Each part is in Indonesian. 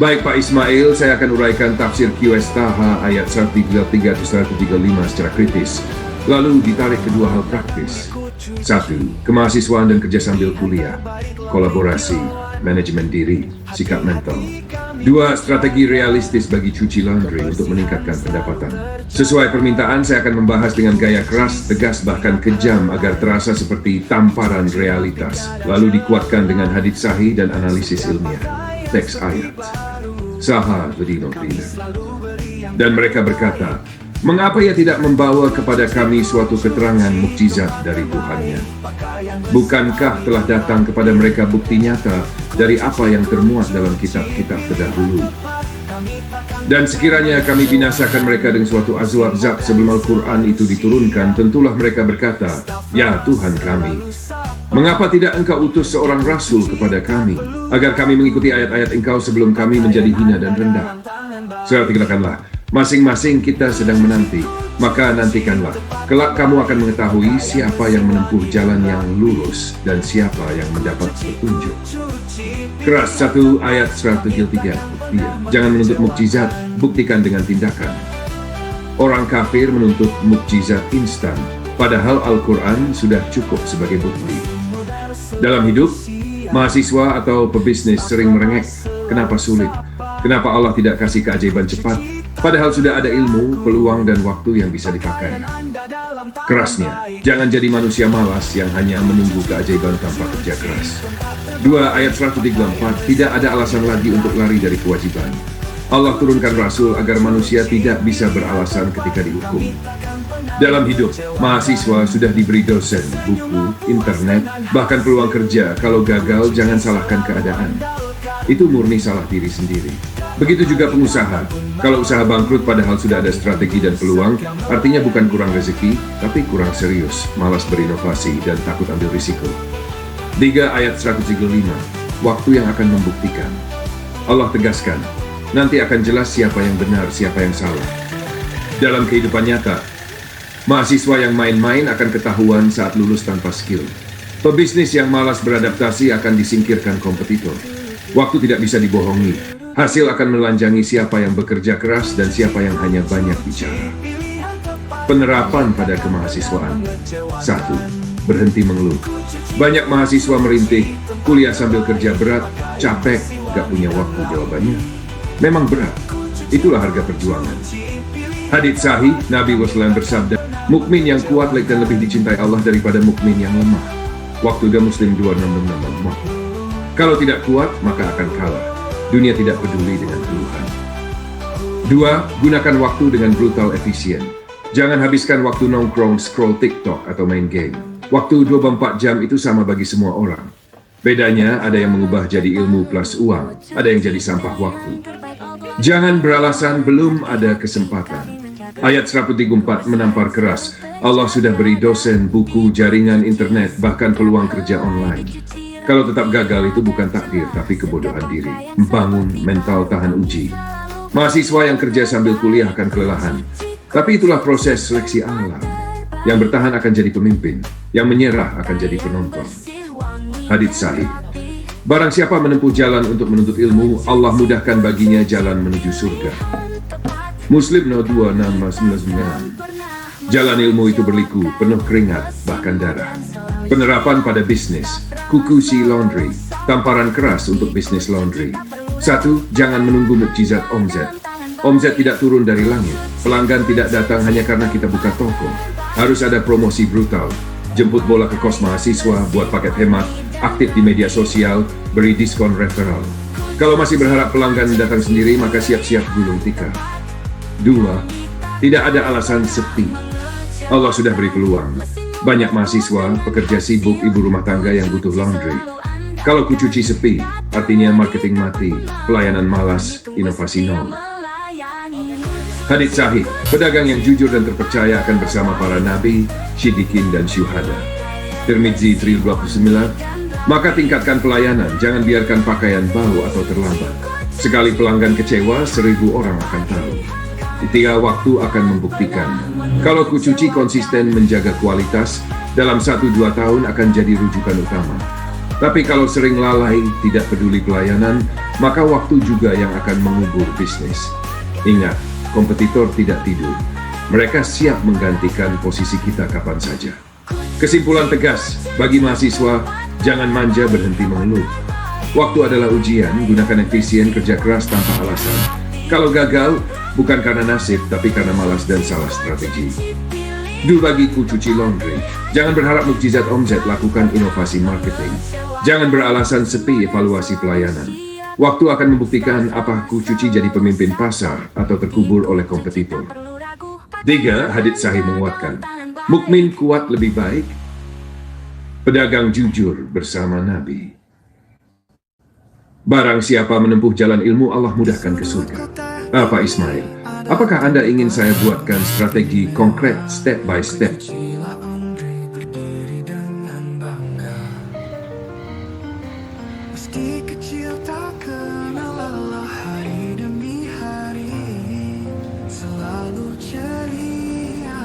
Baik Pak Ismail, saya akan uraikan tafsir QS Taha ayat 133-135 secara kritis. Lalu ditarik kedua hal praktis. 1. Kemahasiswaan dan kerja sambil kuliah. Kolaborasi, manajemen diri, sikap mental. 2. Strategi realistis bagi cuci laundry untuk meningkatkan pendapatan. Sesuai permintaan, saya akan membahas dengan gaya keras, tegas, bahkan kejam agar terasa seperti tamparan realitas. Lalu dikuatkan dengan hadits sahih dan analisis ilmiah. Teks ayat. Saha bedino bila. Dan mereka berkata, mengapa ia tidak membawa kepada kami suatu keterangan mukjizat dari Tuhannya? Bukankah telah datang kepada mereka bukti nyata dari apa yang termuat dalam kitab-kitab terdahulu? Dan sekiranya kami binasakan mereka dengan suatu azab sebelum Al-Quran itu diturunkan, tentulah mereka berkata, ya Tuhan kami, mengapa tidak engkau utus seorang rasul kepada kami, agar kami mengikuti ayat-ayat engkau sebelum kami menjadi hina dan rendah? Saya tinggalkanlah, masing-masing kita sedang menanti, maka nantikanlah. Kelak kamu akan mengetahui siapa yang menempuh jalan yang lurus dan siapa yang mendapat petunjuk. Keras 1 ayat 133. Jangan menuntut mukjizat, buktikan dengan tindakan. Orang kafir menuntut mukjizat instan, padahal Al-Quran sudah cukup sebagai bukti. Dalam hidup, mahasiswa atau pebisnis sering merengek, kenapa sulit? Kenapa Allah tidak kasih keajaiban cepat? Padahal sudah ada ilmu, peluang, dan waktu yang bisa dipakai. Kerasnya, jangan jadi manusia malas yang hanya menunggu keajaiban tanpa kerja keras. 2 ayat 134, tidak ada alasan lagi untuk lari dari kewajiban. Allah turunkan Rasul agar manusia tidak bisa beralasan ketika dihukum. Dalam hidup, mahasiswa sudah diberi dosen, buku, internet, bahkan peluang kerja. Kalau gagal, jangan salahkan keadaan. Itu murni salah diri sendiri. Begitu juga pengusaha. Kalau usaha bangkrut padahal sudah ada strategi dan peluang, artinya bukan kurang rezeki, tapi kurang serius, malas berinovasi, dan takut ambil risiko. 3 ayat 135, waktu yang akan membuktikan. Allah tegaskan, nanti akan jelas siapa yang benar, siapa yang salah. Dalam kehidupan nyata, mahasiswa yang main-main akan ketahuan saat lulus tanpa skill. Pebisnis yang malas beradaptasi akan disingkirkan kompetitor. Waktu tidak bisa dibohongi. Hasil akan melanjangi siapa yang bekerja keras dan siapa yang hanya banyak bicara. Penerapan pada kemahasiswaan. 1. Berhenti mengeluh. Banyak mahasiswa merintih, kuliah sambil kerja berat, capek, gak punya waktu. Jawabannya, memang berat. Itulah harga perjuangan. Hadits sahih, Nabi SAW bersabda, mukmin yang kuat dan lebih dicintai Allah daripada mukmin yang lemah. Waktu dia Muslim 2666. Kalau tidak kuat, maka akan kalah. Dunia tidak peduli dengan keluhan. 2. Gunakan waktu dengan brutal efisien. Jangan habiskan waktu nongkrong, scroll TikTok, atau main game. Waktu 24 jam itu sama bagi semua orang. Bedanya, ada yang mengubah jadi ilmu plus uang, ada yang jadi sampah waktu. Jangan beralasan belum ada kesempatan. Ayat 134 menampar keras. Allah sudah beri dosen, buku, jaringan internet, bahkan peluang kerja online. Kalau tetap gagal itu bukan takdir, tapi kebodohan diri. Membangun mental tahan uji. Mahasiswa yang kerja sambil kuliah akan kelelahan. Tapi itulah proses seleksi alam. Yang bertahan akan jadi pemimpin. Yang menyerah akan jadi penonton. Hadits sahih. Barang siapa menempuh jalan untuk menuntut ilmu, Allah mudahkan baginya jalan menuju surga. Muslim 02-699. Jalan ilmu itu berliku, penuh keringat, bahkan darah. Penerapan pada bisnis. Kukusi laundry. Tamparan keras untuk bisnis laundry. 1. Jangan menunggu mukjizat omzet. Omzet tidak turun dari langit. Pelanggan tidak datang hanya karena kita buka toko. Harus ada promosi brutal. Jemput bola ke kos mahasiswa, buat paket hemat, aktif di media sosial, beri diskon referral. Kalau masih berharap pelanggan datang sendiri, maka siap-siap gulung tikar. 2. Tidak ada alasan sepi. Allah sudah beri peluang. Banyak mahasiswa, pekerja sibuk, ibu rumah tangga yang butuh laundry. Kalau kucuci sepi, artinya marketing mati, pelayanan malas, inovasi nol. Hadits sahih, pedagang yang jujur dan terpercaya akan bersama para nabi, syidikin, dan syuhada. Tirmidzi 329, maka tingkatkan pelayanan, jangan biarkan pakaian bau atau terlambat. Sekali pelanggan kecewa, 1000 orang akan tahu. 3. Waktu akan membuktikan. Kalau kucuci konsisten menjaga kualitas, dalam 1-2 tahun akan jadi rujukan utama. Tapi kalau sering lalai, tidak peduli pelayanan, maka waktu juga yang akan mengubur bisnis. Ingat, kompetitor tidak tidur. Mereka siap menggantikan posisi kita kapan saja. Kesimpulan tegas, bagi mahasiswa, jangan manja berhenti mengeluh. Waktu adalah ujian, gunakan efisien, kerja keras tanpa alasan. Kalau gagal, bukan karena nasib, tapi karena malas dan salah strategi. Bagiku cuci laundry. Jangan berharap mukjizat omzet, lakukan inovasi marketing. Jangan beralasan sepi, evaluasi pelayanan. Waktu akan membuktikan apakah ku cuci jadi pemimpin pasar atau terkubur oleh kompetitor. 3. Hadits sahih menguatkan. Mukmin kuat lebih baik. Pedagang jujur bersama Nabi. Barang siapa menempuh jalan ilmu, Allah mudahkan ke surga. Pak Ismail, apakah Anda ingin saya buatkan strategi konkret step by step? Meski kecil tak kenal lelah, hari demi hari selalu ceria.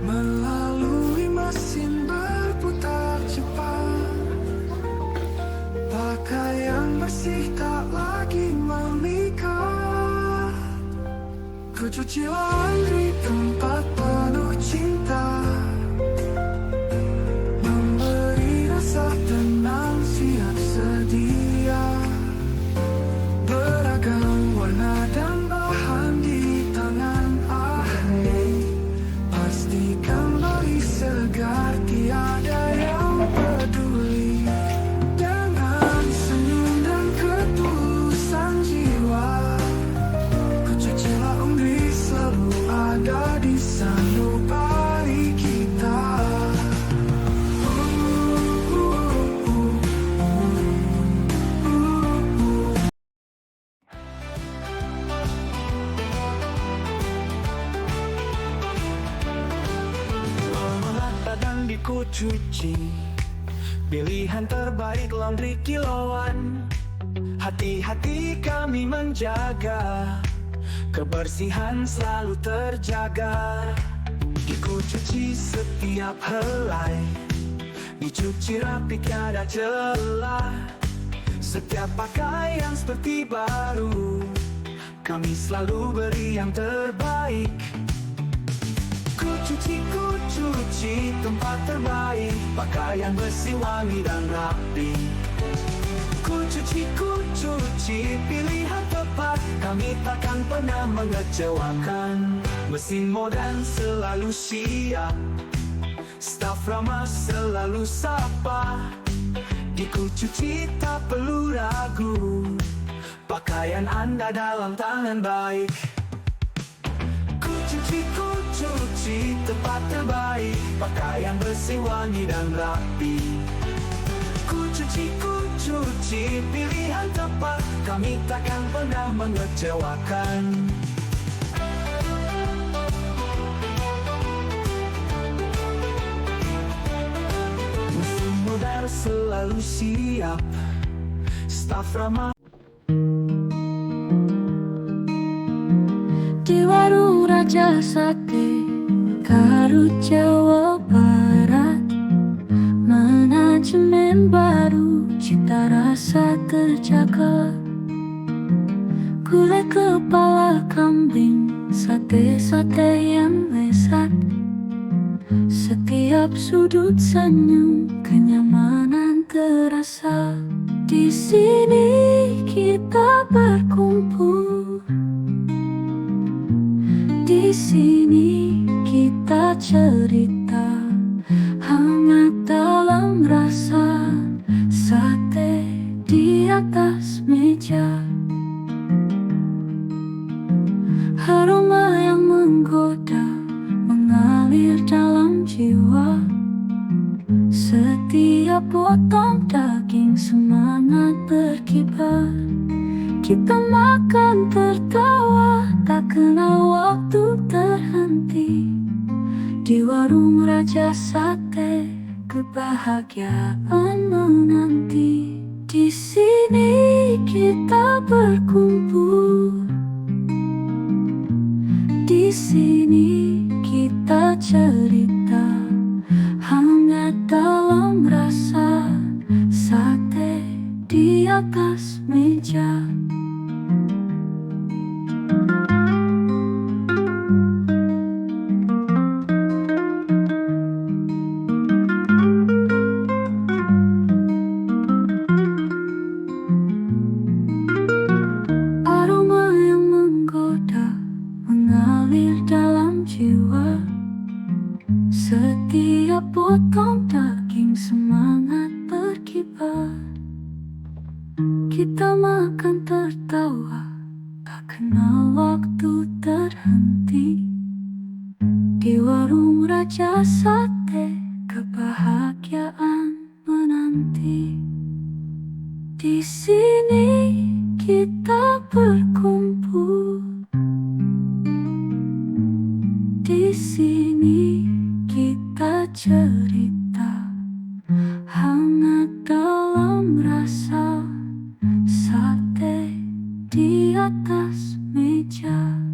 Melalui mesin berputar cepat, pakaian bersih tak lagi memikat. Ku cuci laundry, tempat penuh cinta, memberi rasa tenang, siap sedia. Beragam warna dan bahan di tangan ahli, pastikan bari segar, tiada yang peduli. Dengan senyum dan ketulusan jiwa, ku cuci laundry, selalu ada di sanubari kita. Dan ku cuci, pilihan terbaik laundry kilauan. Hati-hati kami menjaga, kebersihan selalu terjaga. Ku cuci setiap helai, dicuci rapi tiada celah. Setiap pakaian seperti baru, kami selalu beri yang terbaik. Ku cuci tempat terbaik, pakaian bersih, wangi dan rapi. Ku cuci pilihan tepat, kami takkan pernah mengecewakan. Mesin modern selalu siap, staf ramah selalu sapa. Di Ku Cuci tak perlu ragu, pakaian Anda dalam tangan baik. Ku cuci tempat terbaik, pakaian bersih, wangi dan rapi. Ku cuci pilihan tepat, kami takkan pernah mengecewakan. Mesin modern selalu siap, staf ramah. Di warung Raja Sate, Garut, Jawa Barat, manajemen baru, cita rasa terjaga. Gulai kepala kambing, sate-sate yang lezat. Setiap sudut senyum, kenyamanan terasa. Di sini kita berkumpul, di sini kita cerita, hangat dalam rasa. Sate di atas meja, aroma yang menggoda mengalir dalam jiwa. Setiap potong daging semangat berkibar. Kita makan tertawa, tak kenal waktu terhenti. Di warung Raja Sate, kebahagiaan menanti. Di sini kita berkumpul, di sini kita cerita, hangat dalam rasa sate di atas meja. Aroma yang menggoda mengalir dalam jiwa. Setiap potong daging semangat berkibar. Kita makan tertawa, tak kenal waktu terhenti. Di warung Raja Sate, kebahagiaan menanti. Di sini kita berkumpul. Di sini kita cerita hangat dalam rasa sate di atas meja.